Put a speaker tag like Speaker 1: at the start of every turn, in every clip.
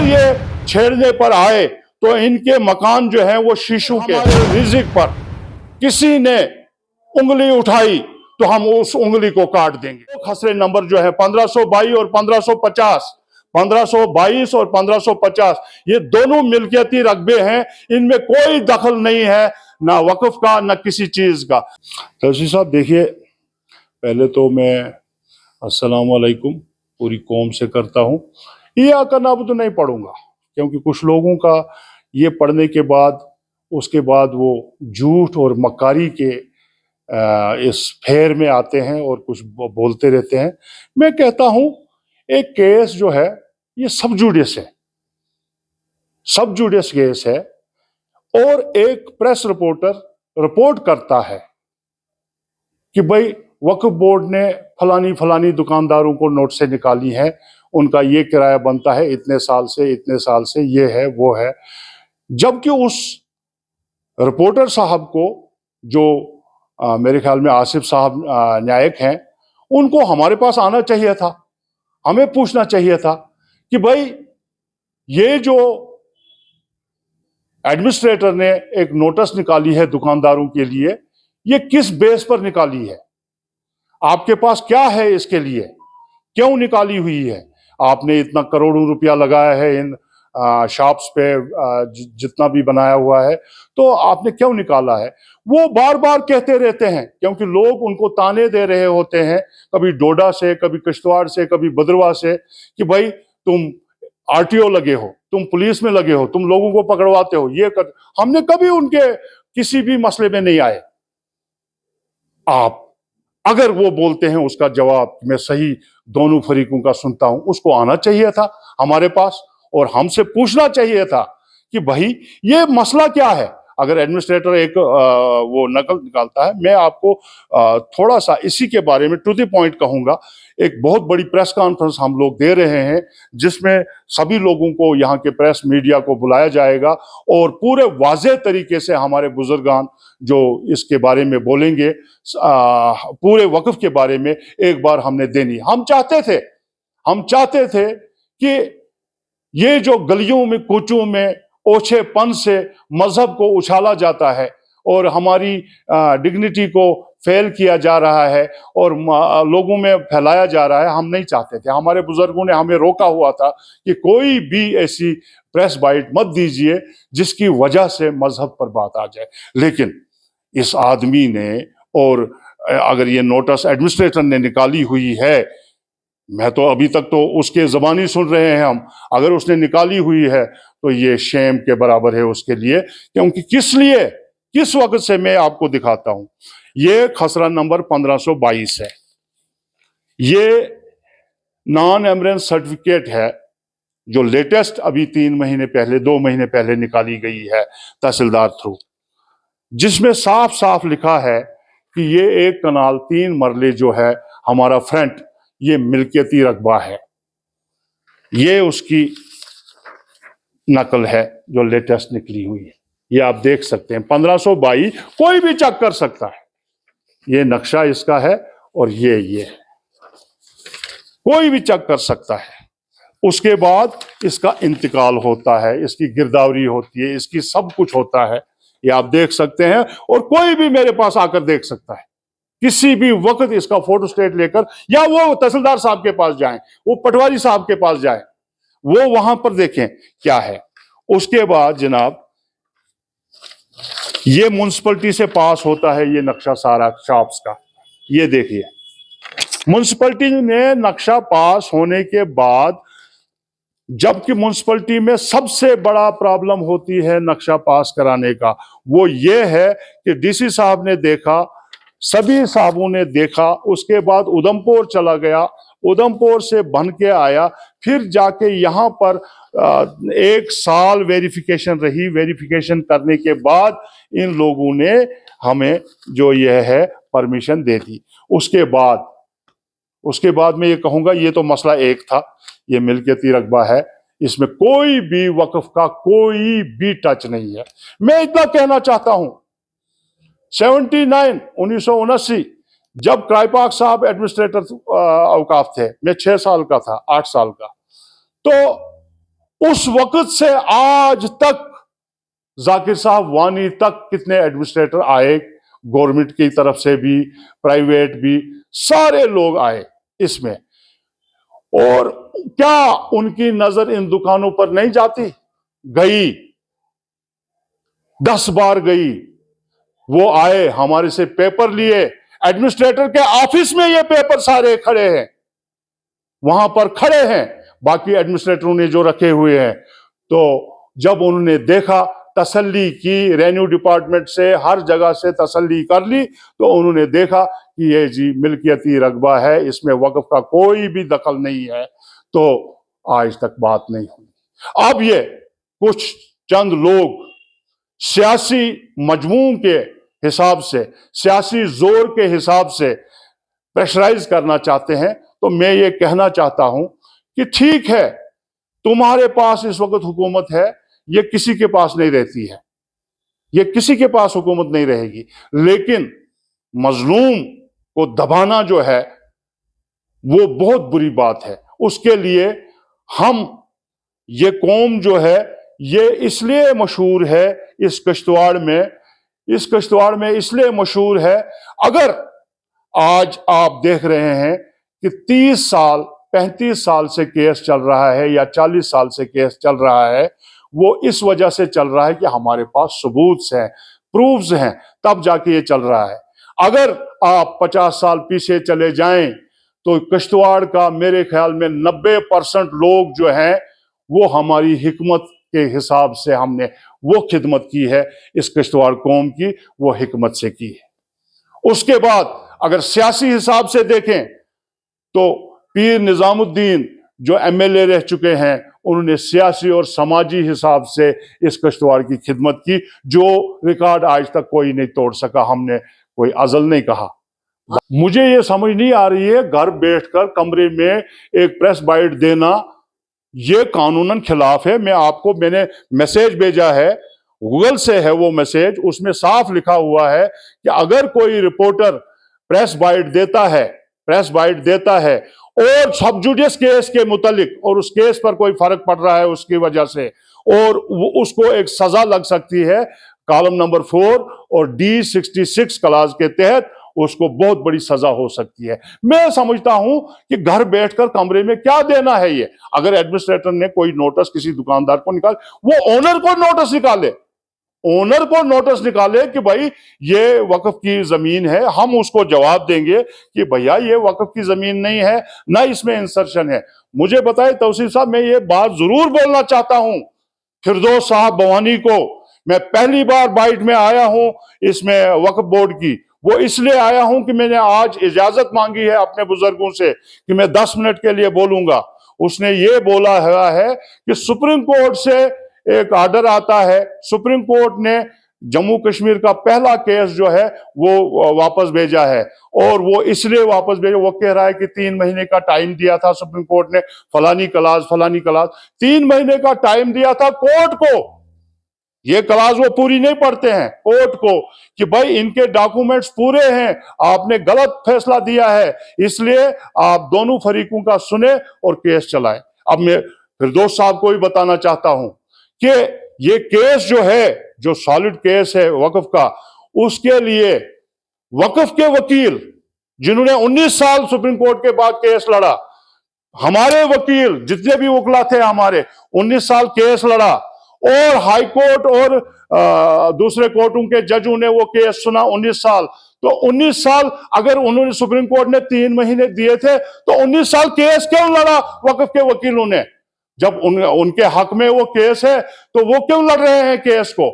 Speaker 1: अगर ये छेड़ने पर आए तो इनके मकान जो है वो शीशों के रिजिक पर किसी ने उंगली उठाई तो हम उस उंगली को काट देंगे। तो खसरे नंबर जो है 1522 और 1550, 1522 और 1550 ये दोनों मिल्कियती रकबे हैं, इनमें कोई दखल नहीं है, ना वक्फ का ना किसी चीज का। तहसील साहब देखिए, पहले तो मैं अस्सलाम वालेकुम पूरी कौम से करता हूँ। ये आका नाबुद नहीं पढ़ूंगा, क्योंकि कुछ लोगों का ये पढ़ने के बाद उसके बाद वो झूठ और मक्कारी के इस फेर में आते हैं और कुछ बोलते रहते हैं। मैं कहता हूं एक केस जो है ये सब जुडिस है, सब जुडिस केस है, और एक प्रेस रिपोर्टर रिपोर्ट करता है कि भाई वक्फ बोर्ड ने फलानी फलानी दुकानदारों को नोट से निकाली है, उनका ये किराया बनता है इतने साल से इतने साल से, ये है वो है। जबकि उस रिपोर्टर साहब को जो मेरे ख्याल में आसिफ साहब न्यायिक हैं, उनको हमारे पास आना चाहिए था, हमें पूछना चाहिए था कि भाई ये जो एडमिनिस्ट्रेटर ने एक नोटिस निकाली है दुकानदारों के लिए, ये किस बेस पर निकाली है, आपके पास क्या है इसके लिए, क्यों निकाली हुई है? आपने इतना करोड़ों रुपया लगाया है इन शॉप्स पे, जितना भी बनाया हुआ है, तो आपने क्यों निकाला है? वो बार बार कहते रहते हैं, क्योंकि लोग उनको ताने दे रहे होते हैं, कभी डोडा से, कभी किश्तवाड़ से, कभी भद्रवाह से, कि भाई तुम आरटीओ लगे हो, तुम पुलिस में लगे हो, तुम लोगों को पकड़वाते हो, ये कर। हमने कभी उनके किसी भी मसले में नहीं आए। आप अगर वो बोलते हैं उसका जवाब मैं सही दोनों फरीकों का सुनता हूं, उसको आना चाहिए था हमारे पास और हमसे पूछना चाहिए था कि भाई ये मसला क्या है। अगर एडमिनिस्ट्रेटर एक वो नकल निकालता है, मैं आपको थोड़ा सा इसी के बारे में टू द पॉइंट कहूंगा। एक बहुत बड़ी प्रेस कॉन्फ्रेंस हम लोग दे रहे हैं, जिसमें सभी लोगों को, यहाँ के प्रेस मीडिया को बुलाया जाएगा और पूरे वाज़ेह तरीके से हमारे बुजुर्गान जो इसके बारे में बोलेंगे, पूरे वक्फ के बारे में एक बार हमने देनी। हम चाहते थे कि ये जो गलियों में कूचों में ओछेपन से मजहब को उछाला जाता है और हमारी डिग्निटी को फेल किया जा रहा है और लोगों में फैलाया जा रहा है, हम नहीं चाहते थे। हमारे बुजुर्गों ने हमें रोका हुआ था कि कोई भी ऐसी प्रेस बाइट मत दीजिए जिसकी वजह से मजहब पर बात आ जाए। लेकिन इस आदमी ने, और अगर ये नोटिस एडमिनिस्ट्रेटर ने निकाली हुई है, मैं तो अभी तक तो उसके ज़बानी सुन रहे हैं हम, अगर उसने निकाली हुई है तो ये शेम के बराबर है उसके लिए। क्योंकि किस वक्त से मैं आपको दिखाता हूं, ये खसरा नंबर 1522 है, ये नॉन एमरेंस सर्टिफिकेट है जो लेटेस्ट अभी 2 महीने पहले निकाली गई है तहसीलदार थ्रू, जिसमें साफ साफ लिखा है कि ये एक कनाल 3 मरले जो है हमारा फ्रंट, ये मिल्कियती रकबा है। ये उसकी नकल है जो लेटेस्ट निकली हुई है, ये आप देख सकते हैं 1522, कोई भी चेक कर सकता है। ये नक्शा इसका है और ये कोई भी चेक कर सकता है। उसके बाद इसका इंतकाल होता है, इसकी गिरदावरी होती है, इसकी सब कुछ होता है, ये आप देख सकते हैं। और कोई भी मेरे पास आकर देख सकता है, किसी भी वक्त इसका फोटो स्टेट लेकर, या वो तहसीलदार साहब के पास जाएं, वो पटवारी साहब के पास जाएं, वो वहां पर देखें क्या है। उसके बाद जनाब ये म्युनिसिपैलिटी से पास होता है, ये नक्शा सारा शॉप्स का, ये देखिए। म्युनिसिपैलिटी ने नक्शा पास होने के बाद, जबकि म्युनिसिपैलिटी में सबसे बड़ा प्रॉब्लम होती है नक्शा पास कराने का, वो ये है कि डीसी साहब ने देखा, सभी साहबों ने देखा, उसके बाद उधमपुर चला गया, उधमपुर से बन के आया, फिर जाके यहाँ पर 1 साल वेरिफिकेशन रही। वेरिफिकेशन करने के बाद इन लोगों ने हमें जो यह है परमिशन दे दी। उसके बाद मैं ये कहूँगा, ये तो मसला एक था, ये मिल्कियती रकबा है, इसमें कोई भी वक्फ का कोई भी टच नहीं है। मैं इतना कहना चाहता हूँ, 1979 जब क्राइपाक साहब एडमिनिस्ट्रेटर औकाफ थे, मैं 6 साल का था, 8 साल का, तो उस वक्त से आज तक जाकिर साहब वानी तक कितने एडमिनिस्ट्रेटर आए, गवर्नमेंट की तरफ से भी, प्राइवेट भी, सारे लोग आए इसमें, और क्या उनकी नजर इन दुकानों पर नहीं जाती? गई, 10 बार गई। वो आए, हमारे से पेपर लिए, एडमिनिस्ट्रेटर के ऑफिस में ये पेपर सारे खड़े हैं, वहां पर खड़े हैं, बाकी एडमिनिस्ट्रेटरों ने जो रखे हुए हैं। तो जब उन्होंने देखा, तसल्ली की, रेवेन्यू डिपार्टमेंट से, हर जगह से तसल्ली कर ली, तो उन्होंने देखा कि ये जी मिल्कियती रकबा है, इसमें वक्फ का कोई भी दखल नहीं है, तो आज तक बात नहीं हुई। अब ये कुछ चंद लोग सियासी मजमून के हिसाब से, सियासी जोर के हिसाब से प्रेशराइज करना चाहते हैं। तो मैं ये कहना चाहता हूं कि ठीक है, तुम्हारे पास इस वक्त हुकूमत है, ये किसी के पास नहीं रहती है, ये किसी के पास हुकूमत नहीं रहेगी, लेकिन मजलूम को दबाना जो है वो बहुत बुरी बात है। उसके लिए हम, ये कौम जो है ये इसलिए मशहूर है इस किश्तवाड़ में इसलिए मशहूर है। अगर आज आप देख रहे हैं कि 30 साल 35 साल से केस चल रहा है या 40 साल से केस चल रहा है, वो इस वजह से चल रहा है कि हमारे पास सबूत हैं, प्रूफ्स हैं, तब जाके ये चल रहा है। अगर आप 50 साल पीछे चले जाएं तो किश्तवाड़ का मेरे ख्याल में 90% लोग जो हैं वो हमारी हिकमत के हिसाब से हमने वो खिदमत की है, इस किश्तवाड़ कौम की वो हिकमत से की है। उसके बाद अगर सियासी हिसाब से देखें तो पीर निजामुद्दीन जो एमएलए रह चुके हैं, उन्होंने सियासी और समाजी हिसाब से इस किश्तवाड़ की खिदमत की, जो रिकॉर्ड आज तक कोई नहीं तोड़ सका। हमने कोई अजल नहीं कहा। मुझे ये समझ नहीं आ रही है, घर बैठकर कमरे में एक प्रेस बाइट देना ये कानूनन खिलाफ है। मैंने मैसेज भेजा है, गूगल से है वो मैसेज, उसमें साफ लिखा हुआ है कि अगर कोई रिपोर्टर प्रेस बाइट देता है और सब जुडिस केस के मुतालिक, और उस केस पर कोई फर्क पड़ रहा है उसकी वजह से, और उसको एक सजा लग सकती है कॉलम नंबर 4 और D66 क्लास के तहत, उसको बहुत बड़ी सजा हो सकती है। मैं समझता हूं कि घर बैठकर कमरे में क्या देना है ये। अगर एडमिनिस्ट्रेटर ने कोई नोटिस किसी दुकानदार को निकाल, वो ओनर को नोटिस निकाले कि भाई ये वक्फ की जमीन है, हम उसको जवाब देंगे कि भैया ये वक्फ की जमीन नहीं है, ना इसमें इंसर्शन है। मुझे बताए तौसीफ साहब, मैं ये बात जरूर बोलना चाहता हूं फिरदौस साहब बवानी को। मैं पहली बार बाइट में आया हूं इसमें वक्फ बोर्ड की, वो इसलिए आया हूं कि मैंने आज इजाजत मांगी है अपने बुजुर्गों से कि मैं 10 मिनट के लिए बोलूंगा। उसने ये बोला है कि सुप्रीम कोर्ट से एक ऑर्डर आता है, सुप्रीम कोर्ट ने जम्मू कश्मीर का पहला केस जो है वो वापस भेजा है, और वो इसलिए वापस भेजा, वो कह रहा है कि 3 महीने का टाइम दिया था सुप्रीम कोर्ट ने, फलानी क्लास 3 महीने का टाइम दिया था कोर्ट को। ये क्लास वो पूरी नहीं पढ़ते हैं कोर्ट को कि भाई इनके डॉक्यूमेंट्स पूरे हैं, आपने गलत फैसला दिया है, इसलिए आप दोनों फरीकों का सुने और केस चलाए। अब मैं फिरदौस साहब को भी बताना चाहता हूं कि ये केस जो है, जो सॉलिड केस है वक्फ का, उसके लिए वक्फ के वकील जिन्होंने 19 साल सुप्रीम कोर्ट के बाद केस लड़ा, हमारे वकील जितने भी वकला थे हमारे, 19 साल केस लड़ा, और हाई कोर्ट और दूसरे कोर्टों के जजों ने वो केस सुना 19 साल। तो 19 साल अगर उन्होंने, सुप्रीम कोर्ट ने 3 महीने दिए थे, तो 19 साल केस क्यों लड़ा वक्फ के वकीलों ने? जब उनके हक में वो केस है तो वो क्यों लड़ रहे हैं केस को?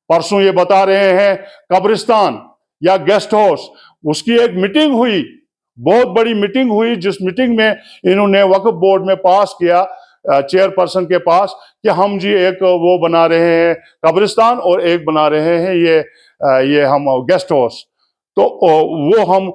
Speaker 1: परसों ये बता रहे हैं कब्रिस्तान या गेस्ट हाउस, उसकी एक मीटिंग हुई, बहुत बड़ी मीटिंग हुई, जिस मीटिंग में इन्होंने वक्फ बोर्ड में पास किया चेयरपर्सन के पास कि हम जी एक वो बना रहे हैं कब्रिस्तान और एक बना रहे हैं ये हम गेस्ट हाउस। तो वो हम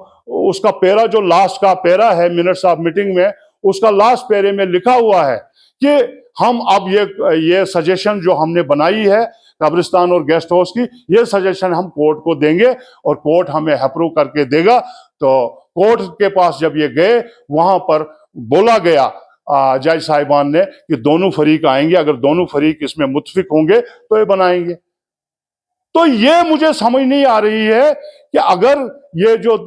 Speaker 1: उसका पेरा, जो लास्ट का पेरा है मिनट्स ऑफ मीटिंग में, उसका लास्ट पेरे में लिखा हुआ है कि हम अब ये सजेशन जो हमने बनाई है कब्रिस्तान और गेस्ट हाउस की, ये सजेशन हम कोर्ट को देंगे और कोर्ट हमें अप्रूव करके देगा। तो कोर्ट के पास जब ये गए, वहां पर बोला गया जज साहिबान ने कि दोनों फरीक आएंगे, अगर दोनों फरीक इसमें मुत्तफिक होंगे तो ये बनाएंगे। तो ये मुझे समझ नहीं आ रही है कि अगर ये जो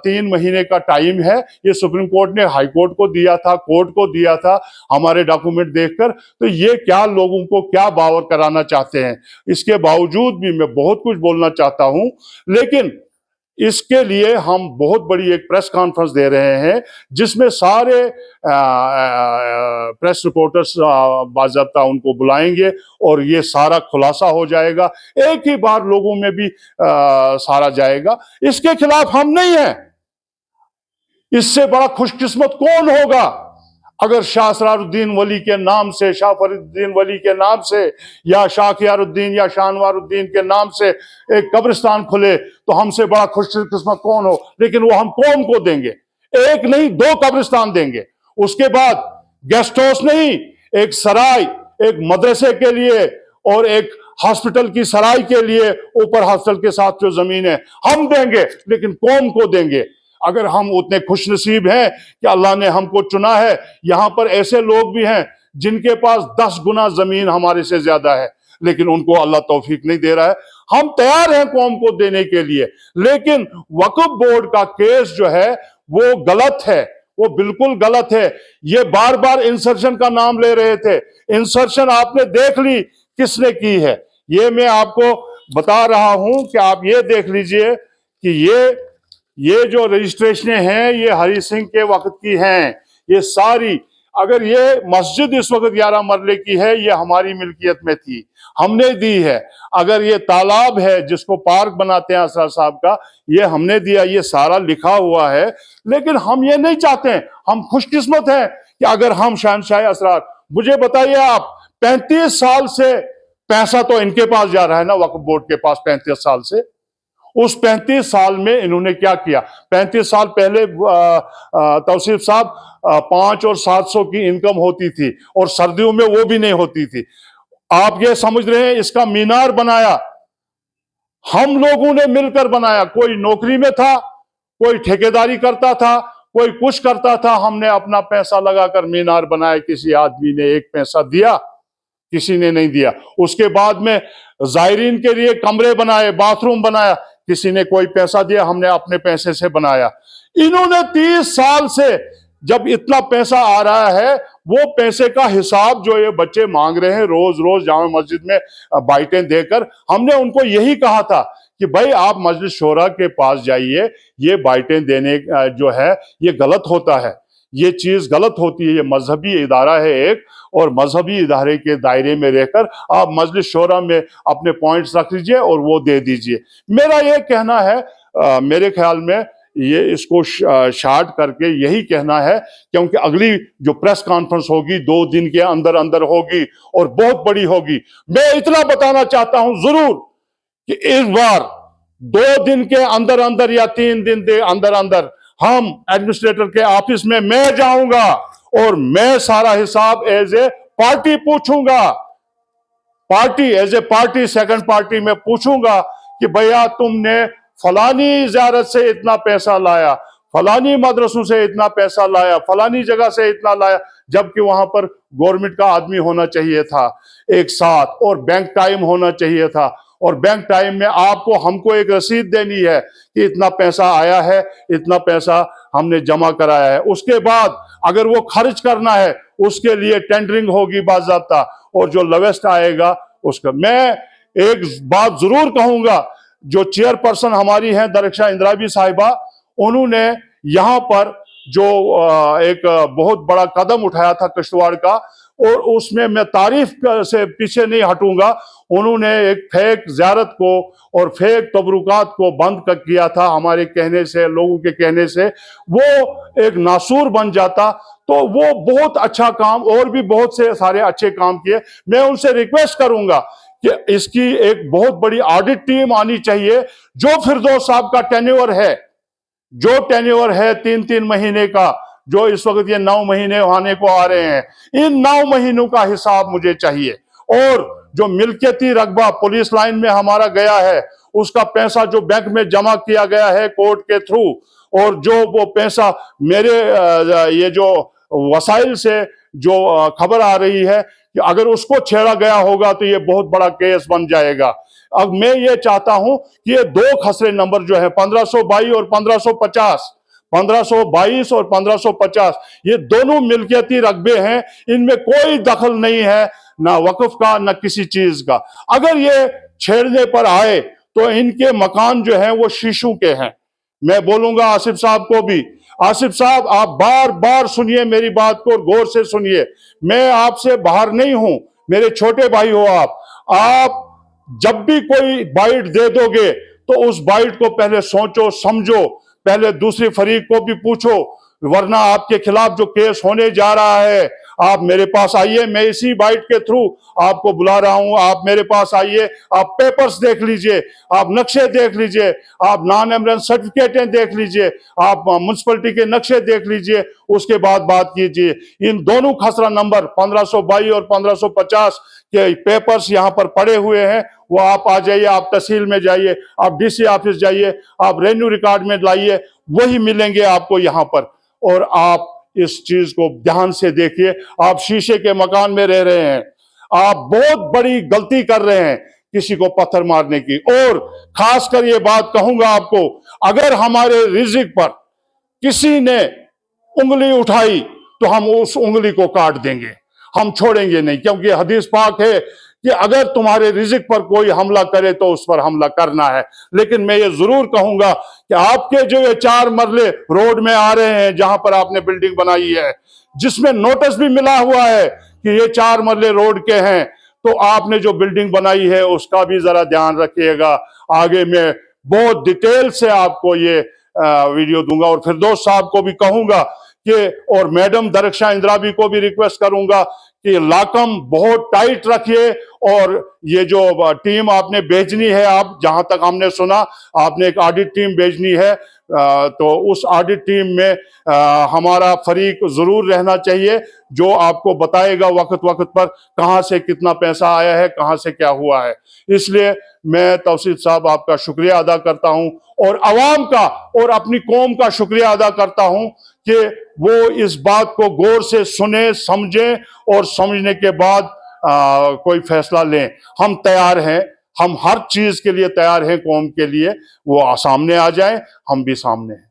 Speaker 1: 3 महीने का टाइम है, ये सुप्रीम कोर्ट ने हाई कोर्ट को दिया था, कोर्ट को दिया था हमारे डॉक्यूमेंट देखकर, तो ये क्या लोगों को क्या बावर कराना चाहते हैं। इसके बावजूद भी मैं बहुत कुछ बोलना चाहता हूं, लेकिन इसके लिए हम बहुत बड़ी एक प्रेस कॉन्फ्रेंस दे रहे हैं जिसमें सारे प्रेस रिपोर्टर्स बाज़ाब्ता उनको बुलाएंगे और ये सारा खुलासा हो जाएगा, एक ही बार लोगों में भी सारा जाएगा। इसके खिलाफ हम नहीं हैं। इससे बड़ा खुशकिस्मत कौन होगा अगर शाह असरारुद्दीन वली के नाम से, शाह फरीदुद्दीन वली के नाम से, या शाह खियारुद्दीन या शाह अनवारुद्दीन के नाम से एक कब्रिस्तान खुले, तो हमसे बड़ा खुशकिस्मत कौन हो। लेकिन वो हम कौम को देंगे, एक नहीं 2 कब्रिस्तान देंगे। उसके बाद गेस्ट हाउस नहीं, एक सराय, एक मदरसे के लिए और एक हॉस्पिटल की सराय के लिए ऊपर हॉस्पिटल के साथ जो जमीन है हम देंगे, लेकिन कौम को देंगे। अगर हम उतने खुशनसीब हैं कि अल्लाह ने हमको चुना है, यहां पर ऐसे लोग भी हैं जिनके पास 10 गुना जमीन हमारे से ज्यादा है, लेकिन उनको अल्लाह तौफीक नहीं दे रहा है। हम तैयार हैं कौम को देने के लिए, लेकिन वक्फ बोर्ड का केस जो है वो गलत है, वो बिल्कुल गलत है। ये बार बार इंसर्शन का नाम ले रहे थे। इंसर्शन आपने देख ली किसने की है, ये मैं आपको बता रहा हूं कि आप ये देख लीजिए कि ये जो रजिस्ट्रेशन हैं ये हरी सिंह के वक्त की हैं। ये सारी, अगर ये मस्जिद इस वक्त 11 मरले की है, ये हमारी मिल्कियत में थी, हमने दी है। अगर ये तालाब है जिसको पार्क बनाते हैं असरार साहब का, ये हमने दिया, ये सारा लिखा हुआ है। लेकिन हम ये नहीं चाहते हैं, हम खुशकिस्मत हैं कि अगर हम शहंशाह असरार, मुझे बताइए आप, 35 साल से पैसा तो इनके पास जा रहा है ना, वक्फ बोर्ड के पास 35 साल से। उस 35 साल में इन्होंने क्या किया? 35 साल पहले तौसीफ साहब 5 और 700 की इनकम होती थी और सर्दियों में वो भी नहीं होती थी। आप ये समझ रहे हैं, इसका मीनार बनाया हम लोगों ने मिलकर बनाया। कोई नौकरी में था, कोई ठेकेदारी करता था, कोई कुछ करता था, हमने अपना पैसा लगाकर मीनार बनाया। किसी आदमी ने एक पैसा दिया? किसी ने नहीं दिया। उसके बाद में जायरीन के लिए कमरे बनाए, बाथरूम बनाया, किसी ने कोई पैसा दिया? हमने अपने पैसे से बनाया। इन्होंने 30 साल से जब इतना पैसा आ रहा है, वो पैसे का हिसाब जो ये बच्चे मांग रहे हैं रोज रोज जामा मस्जिद में बाइटें देकर, हमने उनको यही कहा था कि भाई आप मजलिस शोरा के पास जाइए, ये बाइटें देने जो है ये गलत होता है, ये चीज गलत होती है। ये मजहबी इदारा है एक, और मजहबी इदारे के दायरे में रहकर आप मजलिस शोरा में अपने पॉइंट्स रख लीजिए और वो दे दीजिए। मेरा ये कहना है, मेरे ख्याल में ये इसको शार्ट करके यही कहना है, क्योंकि अगली जो प्रेस कॉन्फ्रेंस होगी 2 दिन के अंदर अंदर होगी और बहुत बड़ी होगी। मैं इतना बताना चाहता हूं जरूर कि इस बार 2 दिन के अंदर अंदर या 3 दिन के अंदर अंदर हम एडमिनिस्ट्रेटर के ऑफिस में मैं जाऊंगा और मैं सारा हिसाब एज ए पार्टी पूछूंगा, party as a party second party में पूछूंगा कि भैया तुमने फलानी ज़ियारत से इतना पैसा लाया, फलानी मदरसों से इतना पैसा लाया, फलानी जगह से इतना लाया, जबकि वहां पर गवर्नमेंट का आदमी होना चाहिए था एक साथ, और बैंक टाइम होना चाहिए था, और बैंक टाइम में आपको हमको एक रसीद देनी है कि इतना पैसा आया है, इतना पैसा हमने जमा कराया है। उसके बाद अगर वो खर्च करना है उसके लिए टेंडरिंग होगी बाज़ाब्ता, और जो लोवेस्ट आएगा उसका। मैं एक बात जरूर कहूंगा, जो चेयरपर्सन हमारी हैं दरख्शां इंदिराबी साहिबा, उन्होंने यहाँ पर जो एक बहुत बड़ा कदम उठाया था किश्तवाड़ का, और उसमें मैं तारीफ से पीछे नहीं हटूंगा। उन्होंने एक फेक ज़ियारत को और फेक तबरुकात को बंद कर किया था हमारे कहने से, लोगों के कहने से। वो एक नासूर बन जाता तो वो बहुत अच्छा काम, और भी बहुत से सारे अच्छे काम किए। मैं उनसे रिक्वेस्ट करूंगा कि इसकी एक बहुत बड़ी ऑडिट टीम आनी चाहिए। जो फिरदौस साहब का टेन्योर है, जो टेन्योर है 3-3 महीने का, जो इस वक्त ये 9 महीने आने को आ रहे हैं, इन 9 महीनों का हिसाब मुझे चाहिए। और जो मिल्कियती रकबा पुलिस लाइन में हमारा गया है, उसका पैसा जो बैंक में जमा किया गया है कोर्ट के थ्रू, और जो वो पैसा मेरे ये जो वसाइल से जो खबर आ रही है कि अगर उसको छेड़ा गया होगा तो ये बहुत बड़ा केस बन जाएगा। अब मैं ये चाहता हूं कि ये दो खसरे नंबर जो है 1522 और 1550, 1522 और 1550, ये दोनों मिल्कियती रकबे हैं, इनमें कोई दखल नहीं है, ना वक्फ का ना किसी चीज का। अगर ये छेड़ने पर आए तो इनके मकान जो हैं वो शीशों के हैं। मैं बोलूंगा आसिफ साहब को भी, आसिफ साहब आप बार बार सुनिए मेरी बात को और गौर से सुनिए। मैं आपसे बाहर नहीं हूं, मेरे छोटे भाई हो आप जब भी कोई बाइट दे दोगे तो उस बाइट को पहले सोचो समझो, पहले दूसरी फरीक को भी पूछो, वरना आपके खिलाफ जो केस होने जा रहा है, आप मेरे पास आइए, मैं इसी बाइट के थ्रू आपको बुला रहा हूं, आप मेरे पास आइए, आप पेपर्स देख लीजिए, आप नक्शे देख लीजिए, आप नॉन एमरेंस सर्टिफिकेटें देख लीजिए, आप म्युनिसिपैलिटी के नक्शे देख लीजिए, उसके बाद बात कीजिए। इन दोनों खसरा नंबर 1522 और 1550 के पेपर्स यहाँ पर पड़े हुए हैं, वो आप आ जाइए, आप तहसील में जाइए, आप डीसी ऑफिस जाइए, आप रेवेन्यू रिकॉर्ड में लाइए, वही मिलेंगे आपको यहाँ पर। और आप इस चीज को ध्यान से देखिए, आप शीशे के मकान में रह रहे हैं, आप बहुत बड़ी गलती कर रहे हैं किसी को पत्थर मारने की। और खासकर ये बात कहूंगा आपको, अगर हमारे रिज़्क पर किसी ने उंगली उठाई तो हम उस उंगली को काट देंगे, हम छोड़ेंगे नहीं, क्योंकि हदीस पाक है कि अगर तुम्हारे रिज़्क पर कोई हमला करे तो उस पर हमला करना है। लेकिन मैं ये जरूर कहूंगा कि आपके जो ये 4 मरले रोड में आ रहे हैं, जहां पर आपने बिल्डिंग बनाई है, जिसमें नोटिस भी मिला हुआ है कि ये 4 मरले रोड के हैं, तो आपने जो बिल्डिंग बनाई है उसका भी जरा ध्यान रखिएगा। आगे मैं बहुत डिटेल से आपको ये वीडियो दूंगा। और फिरदौस साहब को भी कहूंगा कि, और मैडम दरख्शां इंदिराबी को भी रिक्वेस्ट करूंगा कि लाकम बहुत टाइट रखिए। और ये जो टीम आपने भेजनी है, आप जहां तक हमने सुना आपने एक ऑडिट टीम भेजनी है, तो उस ऑडिट टीम में हमारा फरीक जरूर रहना चाहिए, जो आपको बताएगा वक्त वक्त पर कहां से कितना पैसा आया है, कहां से क्या हुआ है। इसलिए मैं तौसीफ साहब आपका शुक्रिया अदा करता हूं, और अवाम का और अपनी कौम का शुक्रिया अदा करता हूं कि वो इस बात को गौर से सुने, समझें, और समझने के बाद कोई फैसला लें। हम तैयार हैं, हम हर चीज के लिए तैयार हैं, कौम के लिए। वो सामने आ जाए, हम भी सामने हैं।